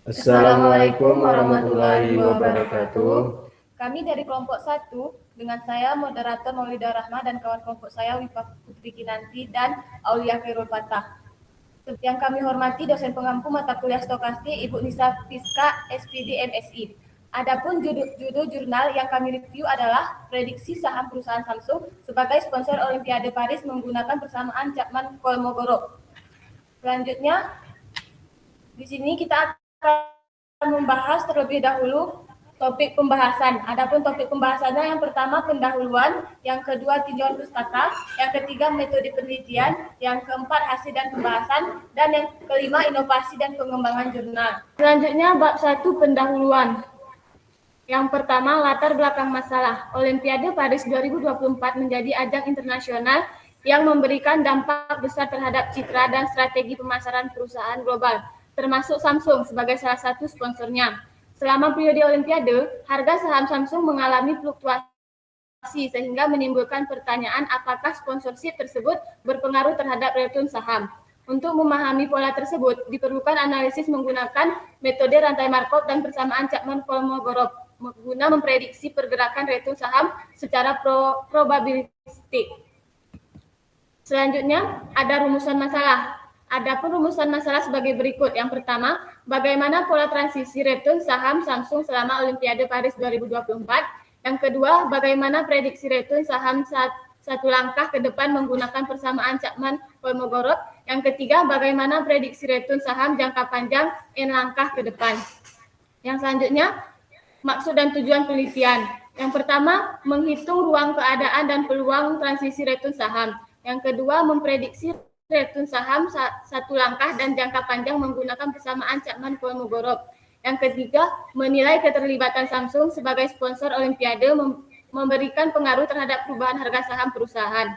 Assalamualaikum warahmatullahi wabarakatuh. Kami dari kelompok 1 dengan saya moderator Maulida Rahma dan kawan kelompok saya Wifa Putri Kinanti dan Aulia Khairul Fatah. Yang kami hormati dosen pengampu mata kuliah stokastik Ibu Nisa Fiska SPD MSI. Adapun judul jurnal yang kami review adalah prediksi saham perusahaan Samsung sebagai sponsor Olimpiade Paris menggunakan persamaan Chapman Kolmogorov. Selanjutnya di sini kita akan membahas terlebih dahulu topik pembahasan. Adapun topik pembahasannya yang pertama pendahuluan, yang kedua tinjauan pustaka, yang ketiga metode penelitian, yang keempat hasil dan pembahasan, dan yang kelima inovasi dan pengembangan jurnal. Selanjutnya bab 1 pendahuluan. Yang pertama latar belakang masalah. Olimpiade Paris 2024 menjadi ajang internasional yang memberikan dampak besar terhadap citra dan strategi pemasaran perusahaan global, termasuk Samsung sebagai salah satu sponsornya. Selama periode Olimpiade, harga saham Samsung mengalami fluktuasi sehingga menimbulkan pertanyaan apakah sponsorship tersebut berpengaruh terhadap return saham. Untuk memahami pola tersebut, diperlukan analisis menggunakan metode rantai Markov dan persamaan Chapman-Kolmogorov guna memprediksi pergerakan return saham secara probabilistik. Selanjutnya, ada rumusan masalah. Adapun rumusan masalah sebagai berikut. Yang pertama, bagaimana pola transisi return saham Samsung selama Olimpiade Paris 2024. Yang kedua, bagaimana prediksi return saham satu langkah ke depan menggunakan persamaan Chapman-Kolmogorov. Yang ketiga, bagaimana prediksi return saham jangka panjang N langkah ke depan. Yang selanjutnya, maksud dan tujuan penelitian. Yang pertama, menghitung ruang keadaan dan peluang transisi return saham. Yang kedua, memprediksi return saham satu langkah dan jangka panjang menggunakan persamaan Chapman-Kolmogorov. Yang ketiga, menilai keterlibatan Samsung sebagai sponsor Olimpiade memberikan pengaruh terhadap perubahan harga saham perusahaan.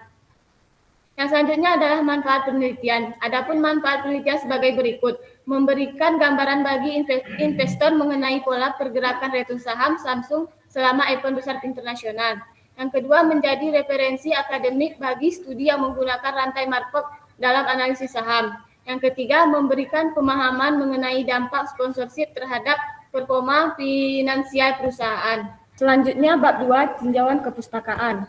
Yang selanjutnya adalah manfaat penelitian. Adapun manfaat penelitian sebagai berikut. Memberikan gambaran bagi investor mengenai pola pergerakan return saham Samsung selama event besar internasional. Yang kedua, menjadi referensi akademik bagi studi yang menggunakan rantai Markov dalam analisis saham. Yang ketiga, memberikan pemahaman mengenai dampak sponsorship terhadap performa finansial perusahaan. Selanjutnya, bab 2, tinjauan kepustakaan.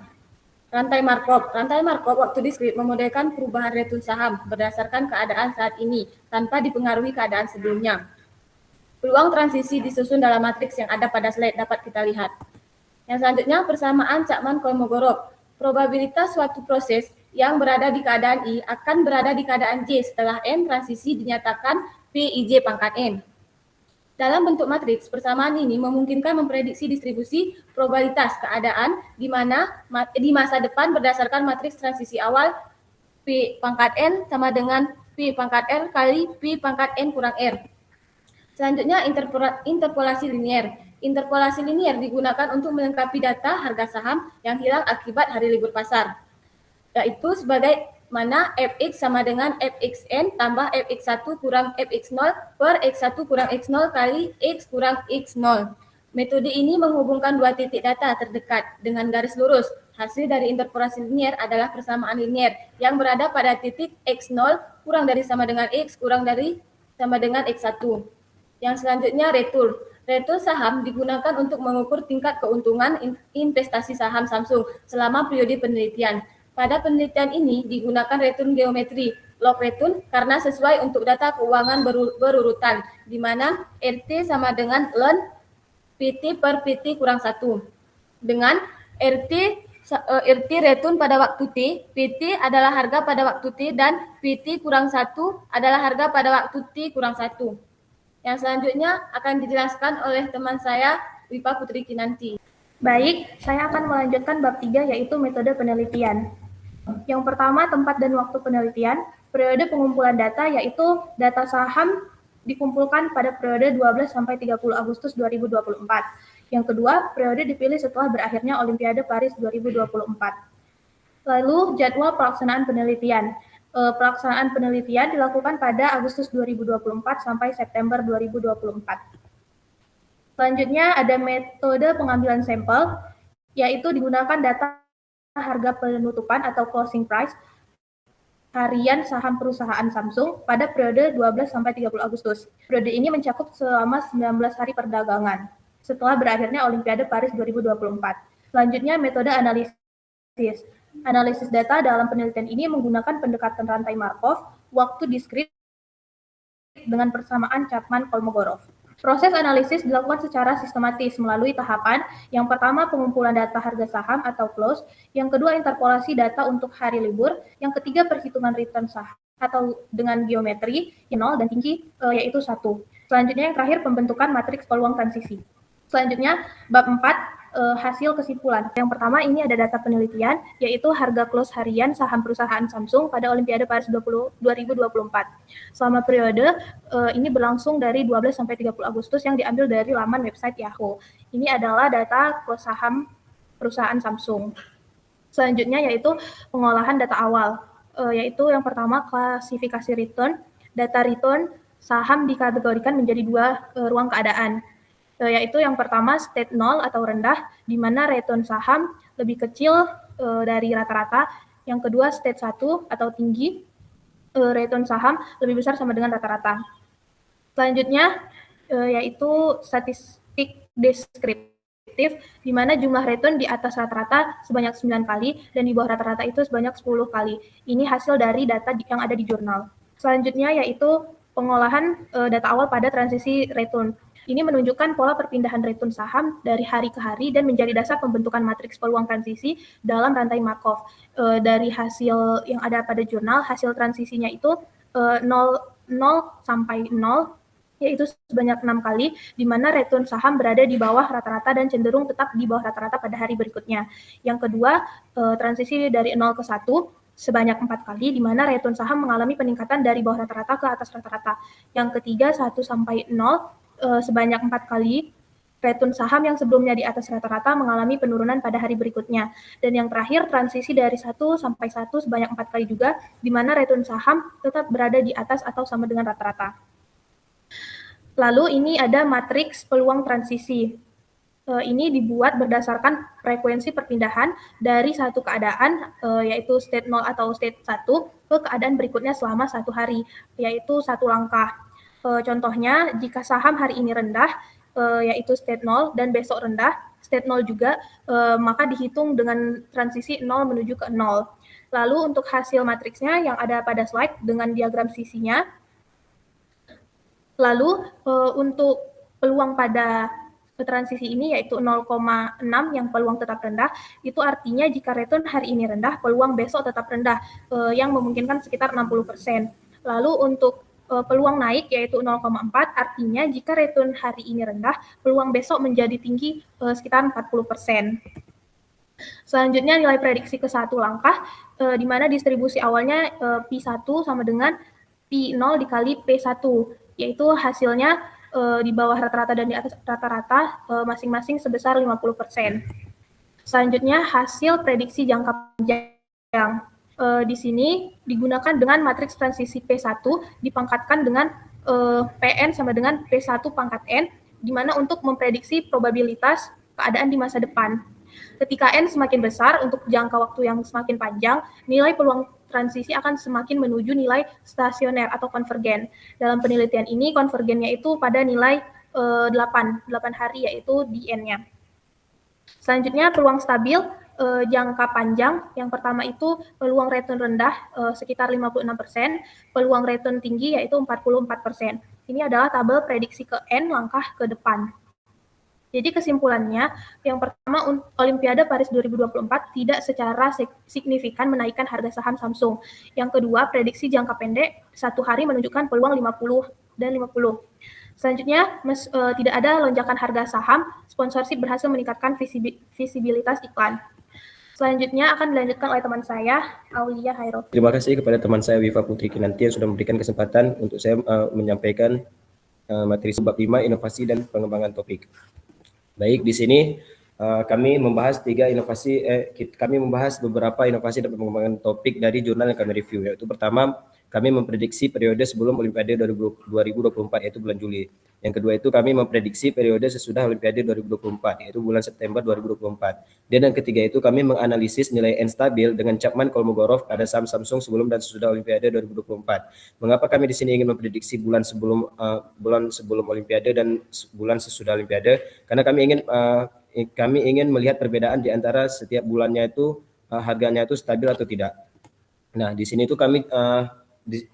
Rantai Markov. Rantai Markov waktu diskrit memodelkan perubahan return saham berdasarkan keadaan saat ini tanpa dipengaruhi keadaan sebelumnya. Peluang transisi disusun dalam matriks yang ada pada slide dapat kita lihat. Yang selanjutnya persamaan Chapman-Kolmogorov. Probabilitas suatu proses yang berada di keadaan I akan berada di keadaan J setelah N transisi dinyatakan PIJ pangkat N. Dalam bentuk matriks, persamaan ini memungkinkan memprediksi distribusi probabilitas keadaan di mana di masa depan berdasarkan matriks transisi awal P pangkat N sama dengan P pangkat R kali P pangkat N kurang R. Selanjutnya, interpolasi linier. Interpolasi linier digunakan untuk melengkapi data harga saham yang hilang akibat hari libur pasar, yaitu sebagai mana fx sama dengan fxn tambah fx1 kurang fx0 per x1 kurang x0 kali x kurang x0. Metode ini menghubungkan dua titik data terdekat dengan garis lurus. Hasil dari interpolasi linier adalah persamaan linier yang berada pada titik x0 kurang dari sama dengan x kurang dari sama dengan x1. Yang selanjutnya, return. Return saham digunakan untuk mengukur tingkat keuntungan investasi saham Samsung selama periode penelitian. Pada penelitian ini digunakan return geometri, log return, karena sesuai untuk data keuangan berurutan, di mana RT sama dengan ln PT per PT kurang 1. Dengan RT return pada waktu T, PT adalah harga pada waktu T, dan PT kurang 1 adalah harga pada waktu T kurang 1. Yang selanjutnya akan dijelaskan oleh teman saya, Wifa Putri Kinanti. Baik, saya akan melanjutkan bab 3 yaitu metode penelitian. Yang pertama, tempat dan waktu penelitian. Periode pengumpulan data yaitu data saham dikumpulkan pada periode 12 sampai 30 Agustus 2024. Yang kedua, periode dipilih setelah berakhirnya Olimpiade Paris 2024. Lalu, jadwal pelaksanaan penelitian. Pelaksanaan penelitian dilakukan pada Agustus 2024 sampai September 2024. Selanjutnya ada metode pengambilan sampel, yaitu digunakan data harga penutupan atau closing price. harian saham perusahaan Samsung pada periode 12 sampai 30 Agustus. Periode ini mencakup selama 19 hari perdagangan setelah berakhirnya Olimpiade Paris 2024. Selanjutnya, metode analisis. Analisis data dalam penelitian ini menggunakan pendekatan rantai Markov, waktu diskrit dengan persamaan Chapman-Kolmogorov. Proses analisis dilakukan secara sistematis melalui tahapan. Yang pertama, pengumpulan data harga saham atau close. Yang kedua, interpolasi data untuk hari libur. Yang ketiga, perhitungan return saham atau dengan geometri 0 dan tinggi yaitu 1. Selanjutnya yang terakhir, pembentukan matriks peluang transisi. Selanjutnya, bab 4, hasil kesimpulan. Yang pertama, ini ada data penelitian, yaitu harga close harian saham perusahaan Samsung pada Olimpiade Paris 2024. Selama periode, ini berlangsung dari 12 sampai 30 Agustus yang diambil dari laman website Yahoo. Ini adalah data close saham perusahaan Samsung. Selanjutnya yaitu pengolahan data awal, yaitu yang pertama klasifikasi return. Data return saham dikategorikan menjadi dua ruang keadaan, yaitu yang pertama state 0 atau rendah, di mana return saham lebih kecil dari rata-rata. Yang kedua state 1 atau tinggi, return saham lebih besar sama dengan rata-rata. Selanjutnya yaitu statistik deskriptif, di mana jumlah return di atas rata-rata sebanyak 9 kali dan di bawah rata-rata itu sebanyak 10 kali. Ini hasil dari data yang ada di jurnal. Selanjutnya yaitu pengolahan data awal pada transisi return. Ini menunjukkan pola perpindahan return saham dari hari ke hari dan menjadi dasar pembentukan matriks peluang transisi dalam rantai Markov. Dari hasil yang ada pada jurnal, hasil transisinya itu 0 sampai 0, yaitu sebanyak 6 kali, di mana return saham berada di bawah rata-rata dan cenderung tetap di bawah rata-rata pada hari berikutnya. Yang kedua, transisi dari 0 ke 1, sebanyak 4 kali, di mana return saham mengalami peningkatan dari bawah rata-rata ke atas rata-rata. Yang ketiga, 1 sampai 0, sebanyak 4 kali, return saham yang sebelumnya di atas rata-rata mengalami penurunan pada hari berikutnya. Dan yang terakhir, transisi dari 1 sampai 1 sebanyak 4 kali juga, di mana return saham tetap berada di atas atau sama dengan rata-rata. Lalu ini ada matriks peluang transisi. Ini dibuat berdasarkan frekuensi perpindahan dari satu keadaan, yaitu state 0 atau state 1, ke keadaan berikutnya selama 1 hari, yaitu 1 langkah. Contohnya, jika saham hari ini rendah, yaitu state 0, dan besok rendah, state 0 juga, maka dihitung dengan transisi 0 menuju ke 0. Lalu untuk hasil matriksnya yang ada pada slide dengan diagram sisinya. Lalu untuk peluang pada transisi ini yaitu 0,6 yang peluang tetap rendah, itu artinya jika return hari ini rendah, peluang besok tetap rendah, yang memungkinkan sekitar 60%. Lalu untuk peluang naik yaitu 0,4, artinya jika return hari ini rendah, peluang besok menjadi tinggi sekitar 40%. Selanjutnya nilai prediksi ke 1 langkah, di mana distribusi awalnya P1 sama dengan P0 dikali P1, yaitu hasilnya di bawah rata-rata dan di atas rata-rata masing-masing sebesar 50%. Selanjutnya hasil prediksi jangka panjang. Di sini digunakan dengan matriks transisi P1 dipangkatkan dengan PN sama dengan P1 pangkat N, di mana untuk memprediksi probabilitas keadaan di masa depan. Ketika N semakin besar untuk jangka waktu yang semakin panjang, nilai peluang transisi akan semakin menuju nilai stasioner atau konvergen. Dalam penelitian ini, konvergennya itu pada nilai 8 hari, yaitu di N-nya. Selanjutnya, peluang stabil jangka panjang. Yang pertama itu peluang return rendah sekitar 56%, peluang return tinggi yaitu 44%. Ini adalah tabel prediksi ke N langkah ke depan. Jadi kesimpulannya, yang pertama, Olimpiade Paris 2024 tidak secara signifikan menaikkan harga saham Samsung. Yang kedua, prediksi jangka pendek 1 hari menunjukkan peluang 50 dan 50. Selanjutnya, tidak ada lonjakan harga saham, sponsorship berhasil meningkatkan visibilitas iklan. Selanjutnya akan dilanjutkan oleh teman saya, Aulia Hairul. Terima kasih kepada teman saya Wifa Putri Kinanti yang sudah memberikan kesempatan untuk saya menyampaikan materi bab 5 inovasi dan pengembangan topik. Baik, di sini kami membahas kami membahas beberapa inovasi dan pengembangan topik dari jurnal yang kami review, yaitu pertama, kami memprediksi periode sebelum Olimpiade 2024 yaitu bulan Juli. Yang kedua itu kami memprediksi periode sesudah Olimpiade 2024, yaitu bulan September 2024. Dan yang ketiga itu kami menganalisis nilai N stabil dengan Chapman Kolmogorov pada saham Samsung sebelum dan sesudah Olimpiade 2024. Mengapa kami di sini ingin memprediksi bulan sebelum Olimpiade dan bulan sesudah Olimpiade? Karena kami ingin melihat perbedaan di antara setiap bulannya itu harganya itu stabil atau tidak. Nah, di sini itu kami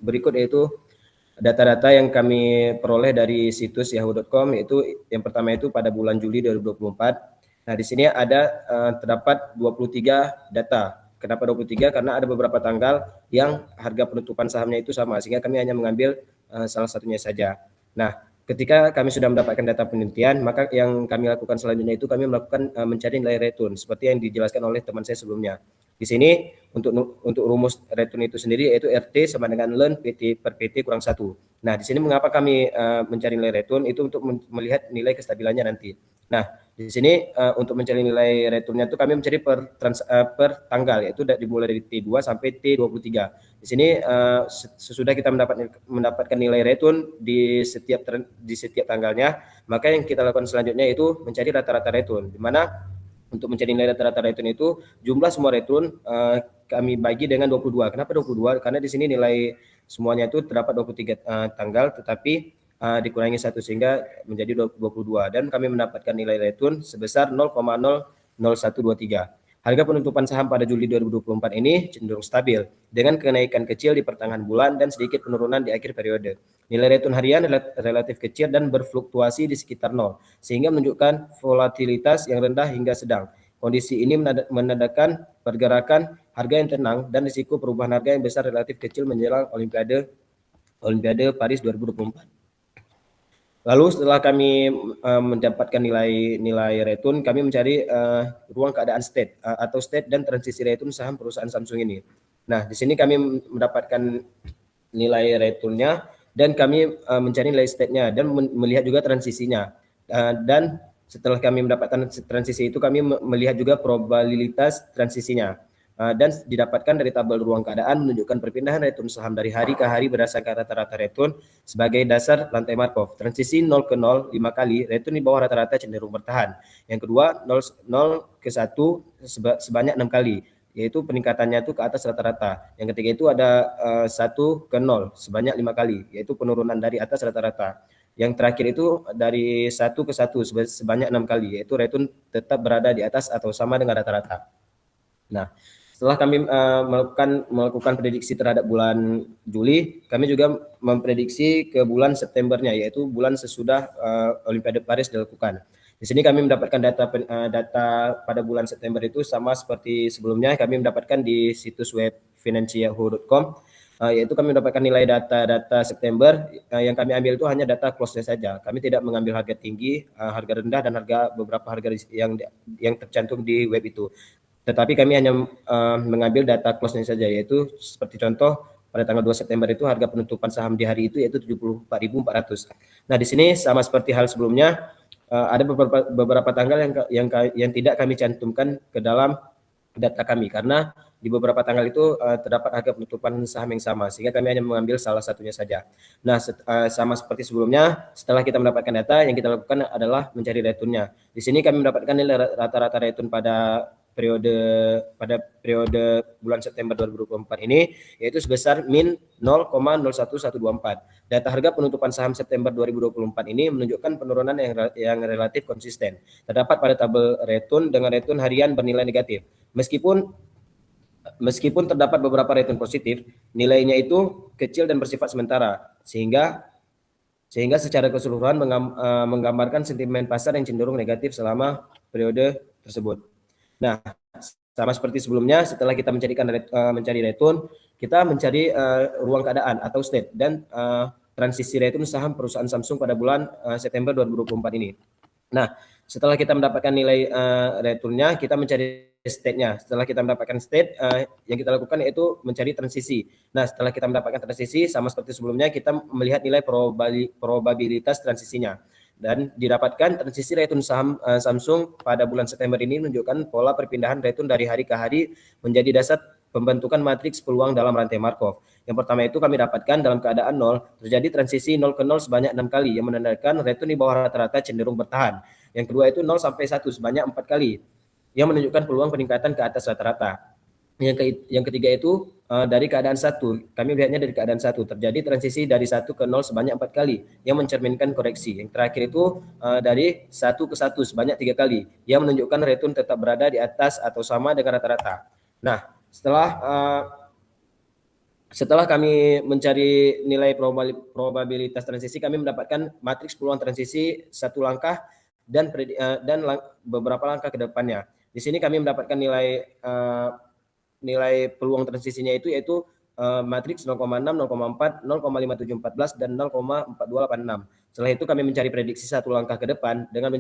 berikut yaitu data-data yang kami peroleh dari situs yahoo.com, yaitu yang pertama itu pada bulan Juli 2024. Nah, di sini terdapat 23 data. Kenapa 23? Karena ada beberapa tanggal yang harga penutupan sahamnya itu sama, sehingga kami hanya mengambil salah satunya saja. Nah, ketika kami sudah mendapatkan data penelitian, maka yang kami lakukan selanjutnya itu kami melakukan mencari nilai return seperti yang dijelaskan oleh teman saya sebelumnya. Di sini untuk rumus return itu sendiri yaitu RT sama dengan ln PT per PT kurang 1. Nah, di sini mengapa kami mencari nilai return itu untuk melihat nilai kestabilannya nanti. Nah, di sini untuk mencari nilai returnnya itu kami mencari per tanggal, yaitu dimulai dari T2 sampai T23. Di sini sesudah kita mendapatkan nilai return di setiap tanggalnya, maka yang kita lakukan selanjutnya itu mencari rata-rata return, di mana untuk mencari nilai rata-rata return itu jumlah semua return kami bagi dengan 22. Kenapa 22? Karena di sini nilai semuanya itu terdapat 23 tanggal, tetapi dikurangi 1 sehingga menjadi 22, dan kami mendapatkan nilai return sebesar 0,00123. Harga penutupan saham pada Juli 2024 ini cenderung stabil dengan kenaikan kecil di pertengahan bulan dan sedikit penurunan di akhir periode. Nilai return harian relatif kecil dan berfluktuasi di sekitar 0 sehingga menunjukkan volatilitas yang rendah hingga sedang. Kondisi ini menandakan pergerakan harga yang tenang dan risiko perubahan harga yang besar relatif kecil menjelang Olimpiade Paris 2024. Lalu setelah kami mendapatkan nilai return, kami mencari ruang keadaan state atau state dan transisi return saham perusahaan Samsung ini. Nah, di sini kami mendapatkan nilai returnnya dan kami mencari nilai state-nya dan melihat juga transisinya. Dan setelah kami mendapatkan transisi itu, kami melihat juga probabilitas transisinya. Dan didapatkan dari tabel ruang keadaan menunjukkan perpindahan return saham dari hari ke hari berdasarkan rata-rata return sebagai dasar lantai Markov. Transisi 0 ke 0 5 kali, return di bawah rata-rata cenderung bertahan. Yang kedua 0 ke 1 sebanyak 6 kali, yaitu peningkatannya itu ke atas rata-rata. Yang ketiga itu ada 1 ke 0 sebanyak 5 kali, yaitu penurunan dari atas rata-rata. Yang terakhir itu dari 1 ke 1 sebanyak 6 kali, yaitu return tetap berada di atas atau sama dengan rata-rata. Nah, setelah kami melakukan prediksi terhadap bulan Juli, kami juga memprediksi ke bulan Septembernya, yaitu bulan sesudah Olimpiade Paris dilakukan. Di sini kami mendapatkan data pada bulan September itu sama seperti sebelumnya, kami mendapatkan di situs web financial.com, yaitu kami mendapatkan nilai data September. Yang kami ambil itu hanya data close-nya saja. Kami tidak mengambil harga tinggi, harga rendah, dan beberapa harga yang tercantum di web itu. Tetapi kami hanya mengambil data close-nya saja, yaitu seperti contoh pada tanggal 2 September itu harga penutupan saham di hari itu yaitu 74.400. Nah, di sini sama seperti hal sebelumnya, ada beberapa tanggal yang tidak kami cantumkan ke dalam data kami karena di beberapa tanggal itu terdapat harga penutupan saham yang sama, sehingga kami hanya mengambil salah satunya saja. Nah, sama seperti sebelumnya, setelah kita mendapatkan data, yang kita lakukan adalah mencari returnnya. Di sini kami mendapatkan nilai rata-rata return pada periode bulan September 2024 ini, yaitu sebesar min 0,01124. Data harga penutupan saham September 2024 ini menunjukkan penurunan yang relatif konsisten. Terdapat pada tabel return dengan return harian bernilai negatif. Meskipun terdapat beberapa return positif, nilainya itu kecil dan bersifat sementara, sehingga secara keseluruhan menggambarkan sentimen pasar yang cenderung negatif selama periode tersebut. Nah, sama seperti sebelumnya, setelah kita mencari return, kita mencari ruang keadaan atau state dan transisi return saham perusahaan Samsung pada bulan September 2024 ini. Nah, setelah kita mendapatkan nilai returnnya, kita mencari state-nya. Setelah kita mendapatkan state, yang kita lakukan yaitu mencari transisi. Nah, setelah kita mendapatkan transisi, sama seperti sebelumnya, kita melihat nilai probabilitas transisinya. Dan didapatkan transisi return saham Samsung pada bulan September ini menunjukkan pola perpindahan return dari hari ke hari menjadi dasar pembentukan matriks peluang dalam rantai Markov. Yang pertama itu kami dapatkan dalam keadaan 0, terjadi transisi 0 ke 0 sebanyak 6 kali yang menandakan return di bawah rata-rata cenderung bertahan. Yang kedua itu 0 sampai 1 sebanyak 4 kali yang menunjukkan peluang peningkatan ke atas rata-rata. Yang ketiga itu dari keadaan 1, kami melihatnya dari keadaan 1, terjadi transisi dari 1 ke 0 sebanyak 4 kali yang mencerminkan koreksi. Yang terakhir itu dari 1 ke 1 sebanyak 3 kali yang menunjukkan return tetap berada di atas atau sama dengan rata-rata. Nah, setelah kami mencari nilai probabilitas transisi, kami mendapatkan matriks peluang transisi satu langkah dan beberapa langkah ke depannya. Di sini kami mendapatkan nilai peluang transisinya itu yaitu matriks 0,6, 0,4, 0,5714 dan 0,4286. Setelah itu kami mencari prediksi satu langkah ke depan dengan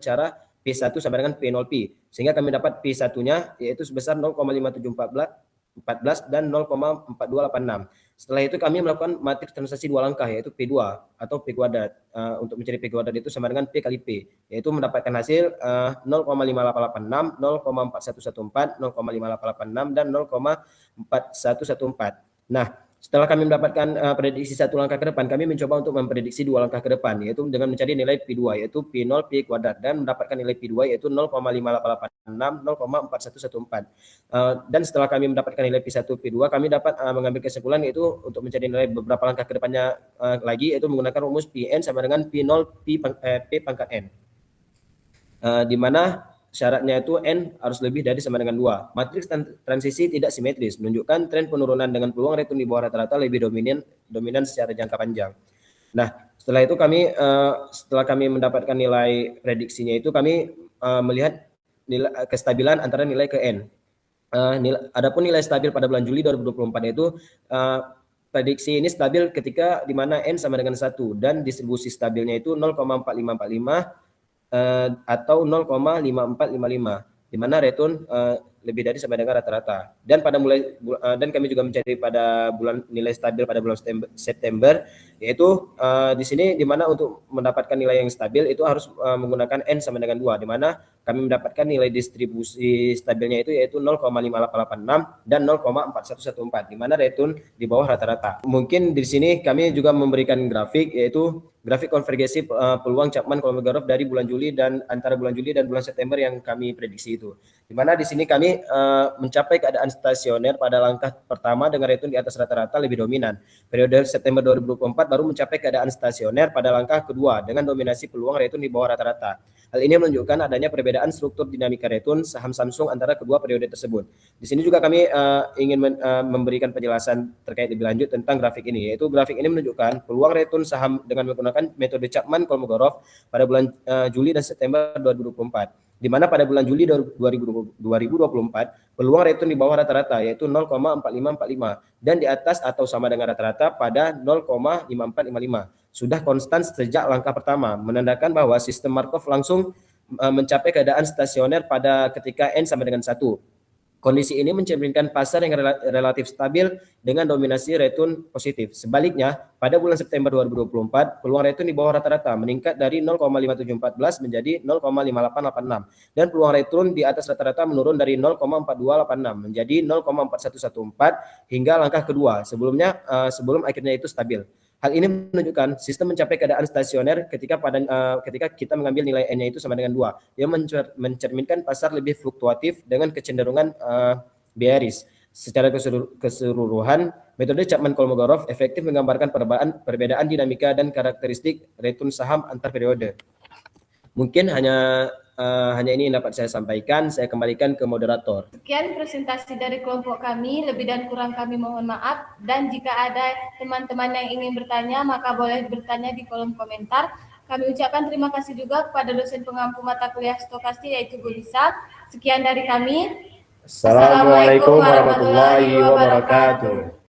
cara P1 sama dengan P0P, sehingga kami dapat P1-nya yaitu sebesar 0,5714 dan 0,4286. Setelah itu kami melakukan matriks transaksi dua langkah yaitu P2 atau P kuadrat. Untuk mencari P kuadrat itu sama dengan P kali P, yaitu mendapatkan hasil 0,5886, 0,4114, 0,5886 dan 0,4114. Nah, setelah kami mendapatkan prediksi satu langkah ke depan, kami mencoba untuk memprediksi dua langkah ke depan, yaitu dengan mencari nilai P2 yaitu P0 P kuadrat dan mendapatkan nilai P2 yaitu 0,5886, 0,4114. Dan setelah kami mendapatkan nilai P1 P2, kami dapat mengambil kesimpulan yaitu untuk mencari nilai beberapa langkah ke depannya lagi, yaitu menggunakan rumus Pn sama dengan P0 P pangkat N. Di mana syaratnya itu N harus lebih dari sama dengan 2. Matriks transisi tidak simetris, menunjukkan tren penurunan dengan peluang return di bawah rata-rata lebih dominan secara jangka panjang. Nah, setelah itu setelah kami mendapatkan nilai prediksinya itu, kami melihat kestabilan antara nilai ke N. Adapun nilai stabil pada bulan Juli 2024 itu prediksi ini stabil ketika di mana N sama dengan 1 dan distribusi stabilnya itu 0,4545 atau 0,5455, di mana return lebih dari sama dengan rata-rata. Dan dan kami juga mencari pada nilai stabil pada bulan September, yaitu di sini di mana untuk mendapatkan nilai yang stabil itu harus menggunakan N sama dengan 2, di mana kami mendapatkan nilai distribusi stabilnya itu yaitu 0,5886 dan 0,4114, di mana return di bawah rata-rata. Mungkin di sini kami juga memberikan grafik, yaitu grafik konvergensi peluang Chapman-Kolmogorov dari bulan Juli dan antara bulan Juli dan bulan September yang kami prediksi itu. Di mana di sini kami mencapai keadaan stasioner pada langkah pertama dengan return di atas rata-rata lebih dominan. Periode September 2024 baru mencapai keadaan stasioner pada langkah kedua dengan dominasi peluang return di bawah rata-rata. Hal ini menunjukkan adanya perbedaan struktur dinamika return saham Samsung antara kedua periode tersebut. Di sini juga kami ingin memberikan penjelasan terkait lebih lanjut tentang grafik ini, yaitu grafik ini menunjukkan peluang return saham dengan menggunakan metode Chapman-Kolmogorov pada bulan Juli dan September 2024. Di mana pada bulan Juli 2024 peluang return di bawah rata-rata yaitu 0,4545 dan di atas atau sama dengan rata-rata pada 0,5455. Sudah konstan sejak langkah pertama, menandakan bahwa sistem Markov langsung mencapai keadaan stasioner pada ketika N sama dengan 1. Kondisi ini mencerminkan pasar yang relatif stabil dengan dominasi return positif. Sebaliknya, pada bulan September 2024, peluang return di bawah rata-rata meningkat dari 0,5714 menjadi 0,5886 dan peluang return di atas rata-rata menurun dari 0,4286 menjadi 0,4114 hingga langkah kedua sebelum akhirnya itu stabil. Hal ini menunjukkan sistem mencapai keadaan stasioner ketika kita mengambil nilai N-nya itu sama dengan 2, yang mencerminkan pasar lebih fluktuatif dengan kecenderungan bearish. Secara keseluruhan, metode Chapman-Kolmogorov efektif menggambarkan perbedaan dinamika dan karakteristik return saham antar periode. Mungkin hanya ini yang dapat saya sampaikan. Saya kembalikan ke moderator. Sekian presentasi dari kelompok kami. Lebih dan kurang kami mohon maaf. Dan jika ada teman-teman yang ingin bertanya, maka boleh bertanya di kolom komentar. Kami ucapkan terima kasih juga kepada dosen pengampu mata kuliah stokastik yaitu Bu Lisa. Sekian dari kami. Assalamualaikum warahmatullahi wabarakatuh.